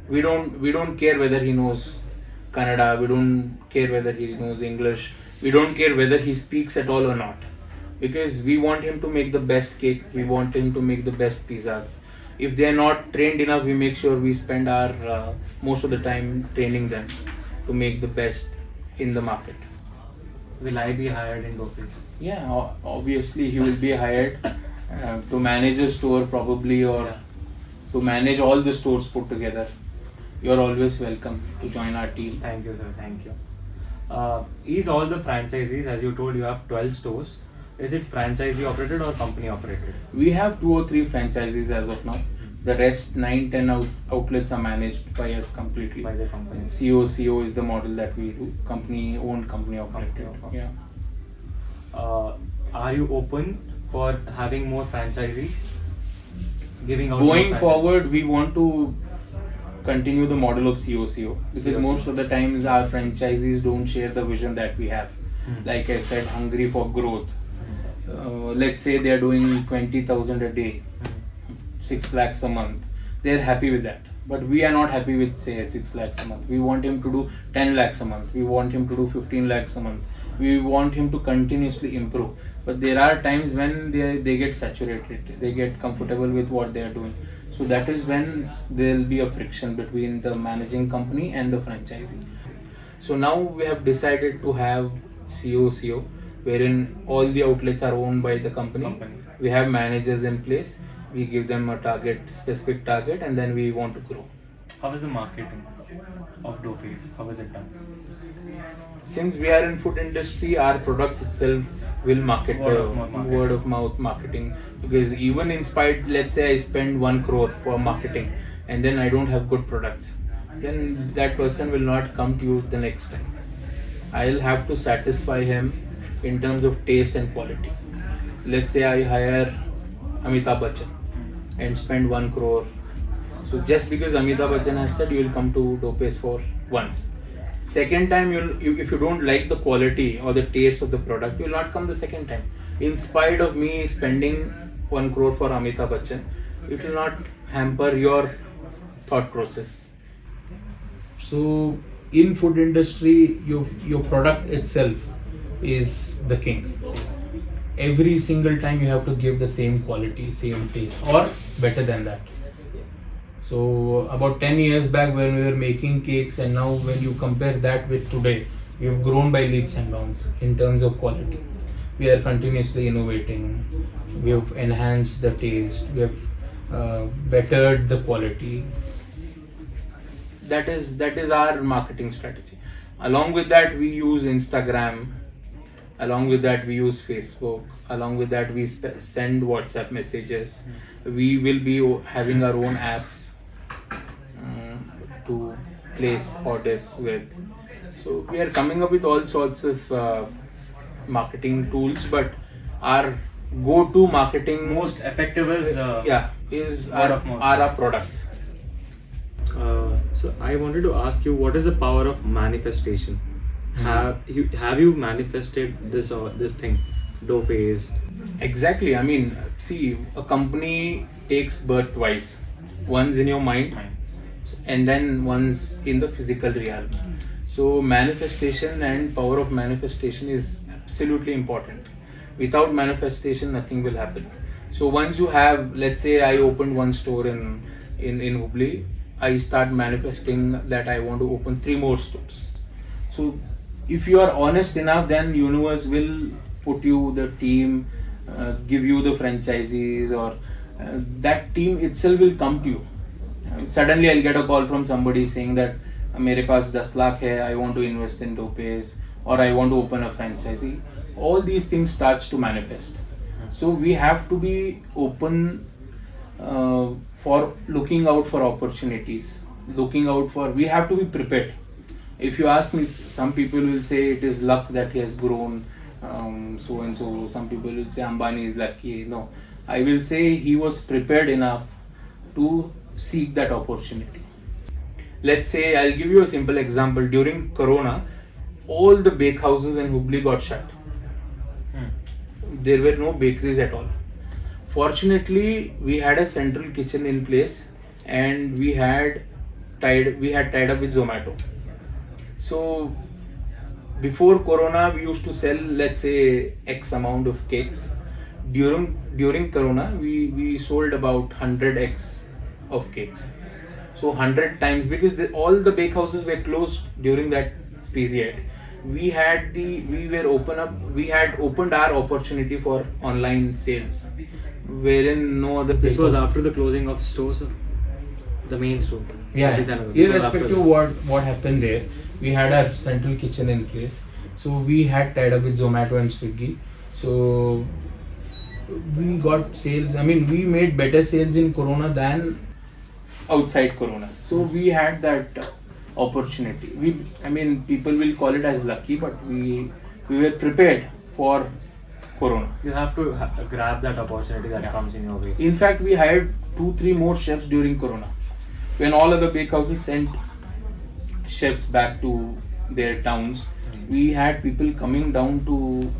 Speaker 1: We don't care whether he knows Kannada, we don't care whether he knows English, we don't care whether he speaks at all or not. Because we want him to make the best cake, we want him to make the best pizzas. If they are not trained enough, we make sure we spend our most of the time training them to make the best in the market.
Speaker 2: Will I be hired in Doughpaze?
Speaker 1: Yeah, obviously he will be hired to manage a store probably, or to manage all the stores put together. You're always welcome to join our team.
Speaker 2: Thank you, sir. Thank you. Is all the franchisees, as you told, you have 12 stores. Is it franchisee operated or company operated?
Speaker 1: We have 2 or 3 franchisees as of now. The rest 9-10 outlets are managed by us completely.
Speaker 2: By the company.
Speaker 1: CO is the model that we do. Company owned, company operated. Yeah.
Speaker 2: Are you open for having more franchisees? Giving out
Speaker 1: Going forward, we want to continue the model of CO because most of the times our franchisees don't share the vision that we have. Like I said, hungry for growth. Let's say they are doing 20,000 a day, 6 lakhs a month. They're happy with that. But we are not happy with, say, 6 lakhs a month. We want him to do 10 lakhs a month. We want him to do 15 lakhs a month. We want him to continuously improve. But there are times when they get saturated. They get comfortable with what they are doing. So that is when there will be a friction between the managing company and the franchisee. So now we have decided to have CO, wherein all the outlets are owned by the company. We have managers in place. We give them a specific target, and then we want to grow.
Speaker 2: How is the marketing of Doughpaze? How is it done?
Speaker 1: Since we are in food industry, our products itself will market word of mouth marketing. Because even in spite, let's say I spend 1 crore for marketing, and then I don't have good products, then that person will not come to you the next time. I'll have to satisfy him in terms of taste and quality. Let's say I hire Amitabh Bachchan and spend 1 crore. So just because Amitabh Bachchan has said, you will come to Doughpaze for once. Second time, if you don't like the quality or the taste of the product, you will not come the second time. In spite of me spending 1 crore for Amitabh Bachchan, it will not hamper your thought process. So in food industry, your product itself is the king. Every single time you have to give the same quality, same taste, or better than that. So about 10 years back when we were making cakes, and now when you compare that with today, we have grown by leaps and bounds in terms of quality. We are continuously innovating. We have enhanced the taste. We have bettered the quality. That is our marketing strategy. Along with that, we use Instagram. Along with that, we use Facebook. Along with that, we send WhatsApp messages. We will be having our own apps to place orders with. So we are coming up with all sorts of marketing tools, but our go-to marketing
Speaker 2: Most effective is
Speaker 1: is
Speaker 2: word of mouth.
Speaker 1: our products.
Speaker 2: So I wanted to ask you, what is the power of manifestation? Have you manifested this thing, Doughpaze?
Speaker 1: Exactly. I mean, see, a company takes birth twice. Once in your mind, and then once in the physical realm. So manifestation and power of manifestation is absolutely important. Without manifestation, nothing will happen. So once you have, let's say I opened one store in Hubli, I start manifesting that I want to open 3 more stores. So if you are honest enough, then universe will put you the team, give you the franchisees, or that team itself will come to you. Suddenly I'll get a call from somebody saying that मेरे पास 10 lakh है, I want to invest in Doughpaze, or I want to open a franchisee. All these things starts to manifest. So we have to be open for looking out for opportunities. We have to be prepared. If you ask me, some people will say it is luck that he has grown so and so. Some people will say Ambani is lucky. No, I will say he was prepared enough to seek that opportunity. Let's say, I'll give you a simple example. During Corona, all the bake houses in Hubli got shut. There were no bakeries at all. Fortunately, we had a central kitchen in place, and we had tied up with Zomato. So before Corona, we used to sell, let's say, X amount of cakes. During Corona, we sold about 100x of cakes. So 100 times, because all the bake houses were closed during that period. We had opened our opportunity for online sales, wherein no other.
Speaker 2: This was after the closing of stores, the main store.
Speaker 1: Yeah.
Speaker 2: This was
Speaker 1: Irrespective of what happened there, we had our central kitchen in place. So we had tied up with Zomato and Swiggy. So we got sales. I mean, we made better sales in Corona than outside Corona. So we had that opportunity. People will call it as lucky, but we were prepared for Corona.
Speaker 2: You have to grab that opportunity that comes in your way.
Speaker 1: In fact, we hired 2-3 more chefs during Corona. When all other bake houses sent chefs back to their towns, we had people coming down to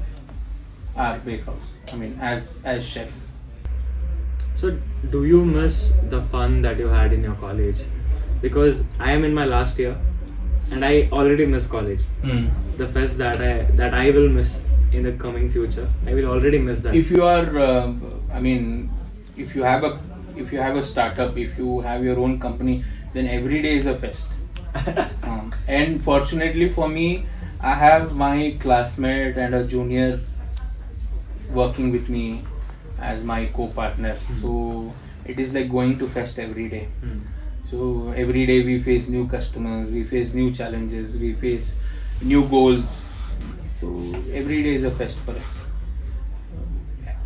Speaker 1: our bake house. As chefs.
Speaker 2: So, do you miss the fun that you had in your college? Because I am in my last year, and I already miss college. The fest that I will miss in the coming future, I will already miss that.
Speaker 1: If you are, if you have a startup, if you have your own company, then every day is a fest. And fortunately for me, I have my classmate and a junior working with me as my co-partners. So it is like going to fest every day. So every day we face new customers, we face new challenges, we face new goals. So every day is a fest for us.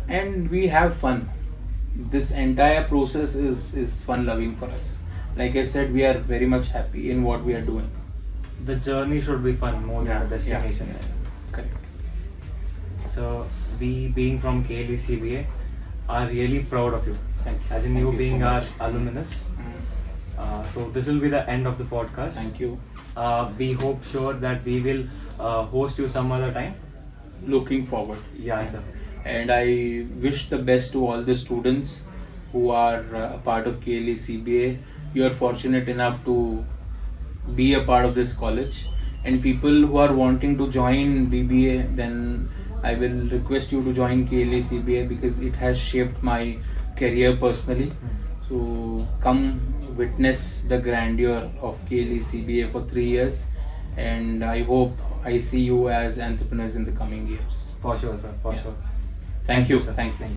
Speaker 1: And we have fun. This entire process is fun loving for us. like I said, we are very much happy in what we are doing.
Speaker 2: The journey should be fun more than the destination.
Speaker 1: Correct.
Speaker 2: So we being from KLE CBA are really proud of you.
Speaker 1: Thank you.
Speaker 2: As in
Speaker 1: Thank
Speaker 2: you
Speaker 1: you
Speaker 2: being
Speaker 1: so
Speaker 2: our
Speaker 1: much.
Speaker 2: alumnus.
Speaker 1: Mm.
Speaker 2: So this will be the end of the podcast.
Speaker 1: Thank you.
Speaker 2: We hope sure that we will host you some other time.
Speaker 1: Looking forward.
Speaker 2: Yeah, sir.
Speaker 1: And I wish the best to all the students who are a part of KLE CBA. You are fortunate enough to be a part of this college, and people who are wanting to join BBA, then I will request you to join KLE CBA because it has shaped my career personally. So come witness the grandeur of KLE CBA for 3 years, and I hope I see you as entrepreneurs in the coming years.
Speaker 2: For sure, sir. For
Speaker 1: Yeah.
Speaker 2: sure.
Speaker 1: Thank you.
Speaker 2: sir.
Speaker 1: Thank you.